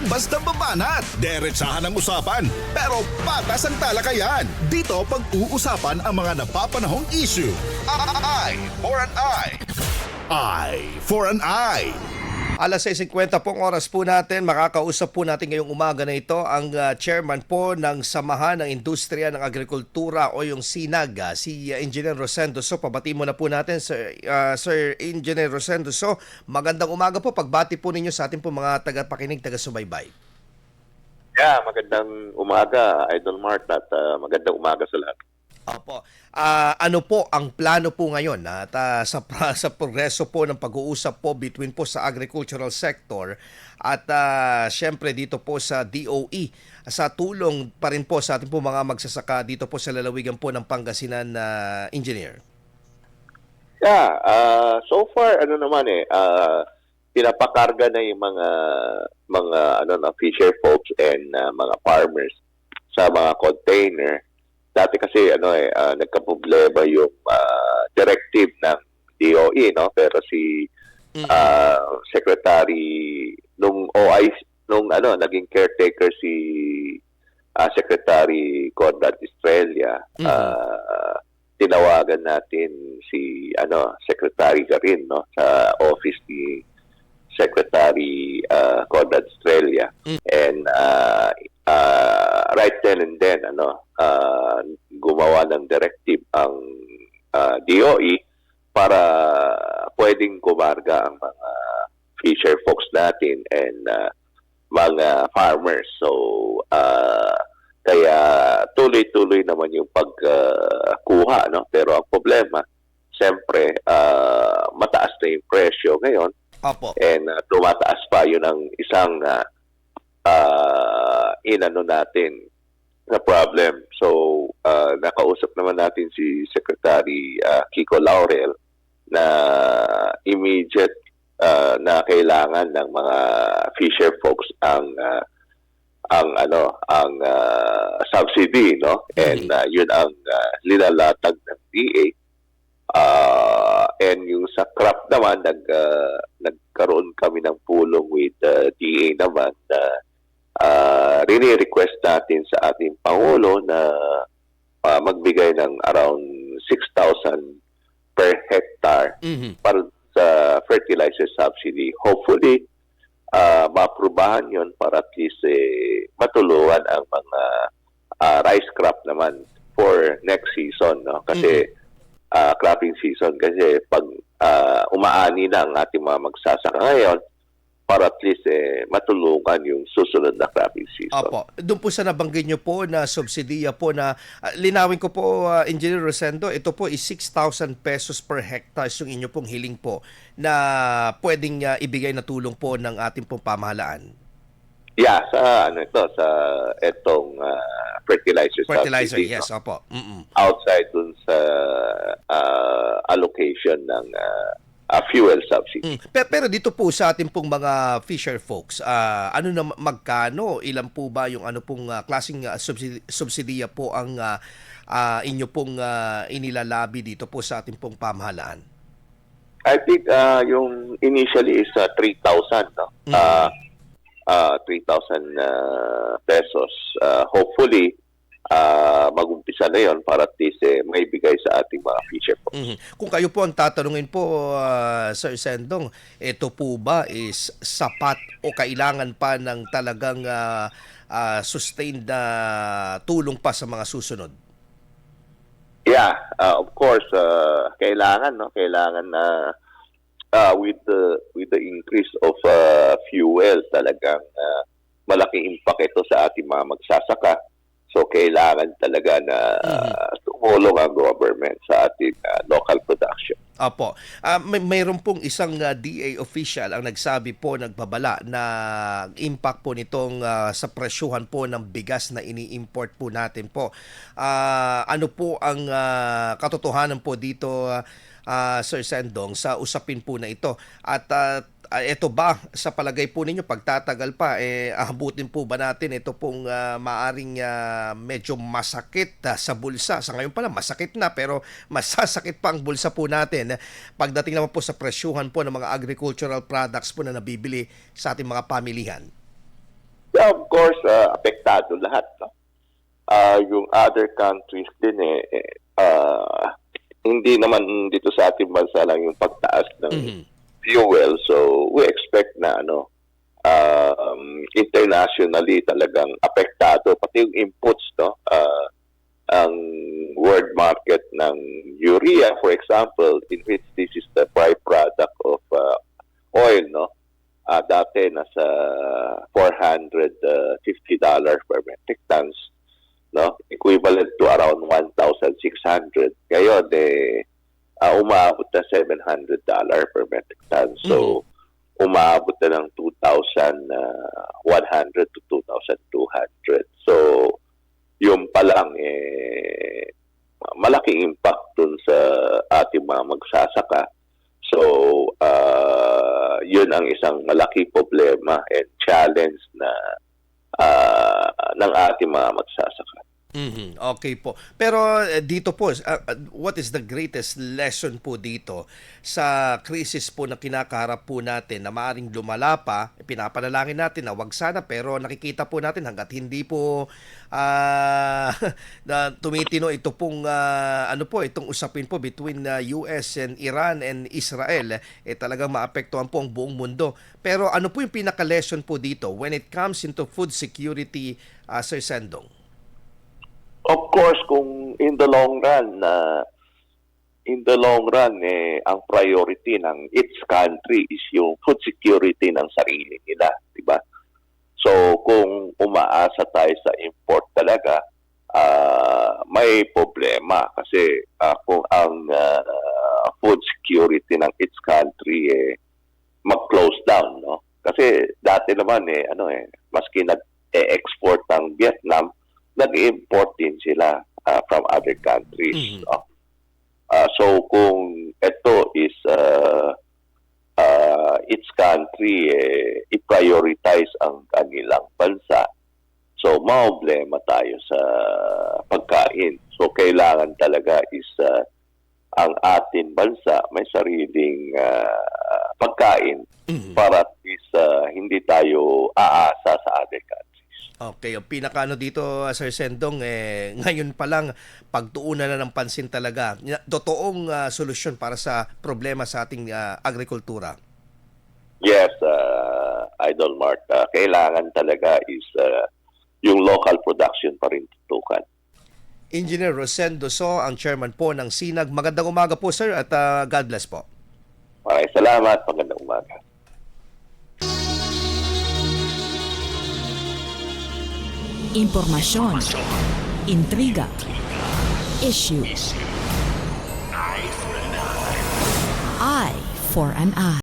basta babanat. Diretsahan ang usapan, pero patas ang talakayan. Dito pag-uusapan ang mga napapanahong issue. Eye for an eye. Eye for an eye. Alas 6:50 pong oras po natin, makakausap po natin ngayong umaga na ito ang chairman po ng Samahan ng Industriya ng Agrikultura o yung SINAG, si Engineer Rosendo So. Pabati mo na po natin, Sir Engineer Rosendo So. Magandang umaga po, pagbati po ninyo sa ating po mga tagapakinig, taga-subaybay. Yeah, magandang umaga, Idol Mart, at magandang umaga sa lahat. Opo. Ano po ang plano po ngayon at sa progreso po ng pag-uusap po between po sa agricultural sector at syempre dito po sa DOE sa tulong pa rin po sa ating po mga magsasaka dito po sa lalawigan po ng Pangasinan, Engineer? Yeah, so far pinapakarga na yung mga fisher folks and mga farmers sa mga container. Dati kasi nagkaproblema yung directive ng DOE, no, pero si Secretary nung naging caretaker si Secretary Conrad Estrella, tinawagan natin si Secretary Garin, no, sa office ni Secretary Conrad Estrella, and right then and then gumawa ng directive ang DOE para pwedeng kumarga ang mga fisher folks natin and mga farmers. So kaya tuloy-tuloy naman yung pagkuha, no? Pero ang problema, siyempre mataas na yung presyo ngayon. Opo. And tumataas pa yun ang isang natin na problem. So, nakausap naman natin si Secretary Kiko Laurel na immediate na kailangan ng mga fisher folks ang subsidy, no? And yun ang lilalatag ng DA. And yung sa crop naman, nagkaroon kami ng pulong with DA naman na rini-request natin sa ating Pangulo na magbigay ng around 6,000 per hectare para sa fertilizer subsidy. Hopefully, maaprubahan yon para at least matulungan ang mga rice crop naman for next season. No? Kasi cropping season, kasi pag umaani na ang ating mga magsasaka ngayon, para at least matulungan yung susunod na cropping season. Opo. Doon po sa nabanggit nyo po na subsidiya po na, linawin ko po, Engineer Rosendo, ito po is 6,000 pesos per hectare yung inyo pong hiling po na pwedeng ibigay na tulong po ng ating pong pamahalaan. Yeah, sa etong fertilizer subsidy. Yes, no? opo. Outside dun sa allocation ng fuel subsidy. Pero dito po sa ating pong mga fisher folks, magkano, ilan po ba yung pong klaseng subsidiya po ang inyo pong inilalabi dito po sa ating pong pamahalaan? I think yung initially is 3,000, no? 3,000 pesos. Hopefully, mag-umpisa na yon para at least may bigay sa ating mga fisher folks. Kung kayo po ang tatanungin po, Sir Sendong, ito po ba is sapat o kailangan pa ng talagang sustained na tulong pa sa mga susunod? Yeah, of course, kailangan, no? Kailangan na with the increase of fuel, talagang malaking impact ito sa ating mga magsasaka. So, kailangan talaga na tumulong ang government sa ating local production. Apo. Mayroon pong isang DA official ang nagsabi po, nagbabala na impact po nitong sa presyuhan po ng bigas na ini-import po natin po. Ano po ang katotohanan po dito, Sir Sendong, sa usapin po na ito? At ito ba, sa palagay po ninyo, pagtatagal pa, ahabutin po ba natin ito pong maaring medyo masakit sa bulsa? Sa ngayon pala, masakit na, pero masasakit pa ang bulsa po natin pagdating naman po sa presyuhan po ng mga agricultural products po na nabibili sa ating mga pamilihan. of course, apektado lahat. No? Yung other countries din hindi naman dito sa ating bansa lang yung pagtaas ng fuel. So we expect na internationally talagang apektado pati yung inputs, no? Ang world market ng urea, for example, in which this is the byproduct of oil, no? Dati nasa $450 per metric tons, no? Equivalent to around 1,600. Ngayon, umabot na $700 per metric ton. So, umabot na ng 2,100 to 2,200. So, yung pa lang, malaki impact dun sa ating mga magsasaka. So, yun ang isang malaki problema and challenge na ng ating mga magsasaka. Okay po. Pero dito po, what is the greatest lesson po dito sa crisis po na kinakaharap po natin na maaring lumala pa? Pinapanalangin natin na wag sana, pero nakikita po natin hanggat hindi po na tumitino ito pong itong usapin po between US and Iran and Israel, talagang maapektuhan po ang buong mundo. Pero ano po yung pinaka-lesson po dito when it comes into food security, Sir Sendong? Of course, kung in the long run, ang priority ng each country is yung food security ng sarili nila, di ba? So, kung umaasa tayo sa import talaga, may problema kasi kung ang food security ng each country mag-close down, no? Kasi dati naman maski nag-export ng Vietnam, nag-import din sila from other countries. No? So kung ito is each country i-prioritize ang kanilang bansa, so maoblema tayo sa pagkain. So kailangan talaga is ang ating bansa may sariling pagkain para at least hindi tayo aasa sa other countries. Okay, ang pinakaano dito, Sir Sendong, ngayon pa lang pagtuunan na ng pansin talaga. Totoong solusyon para sa problema sa ating agrikultura. Yes, Idol Mark, kailangan talaga is yung local production pa rin tutukan. Engineer Rosendo So, ang chairman po ng SINAG. Magandang umaga po, sir, at God bless po. Maraming salamat. Magandang umaga. Impormasyon, intriga, issue. Eye for an eye.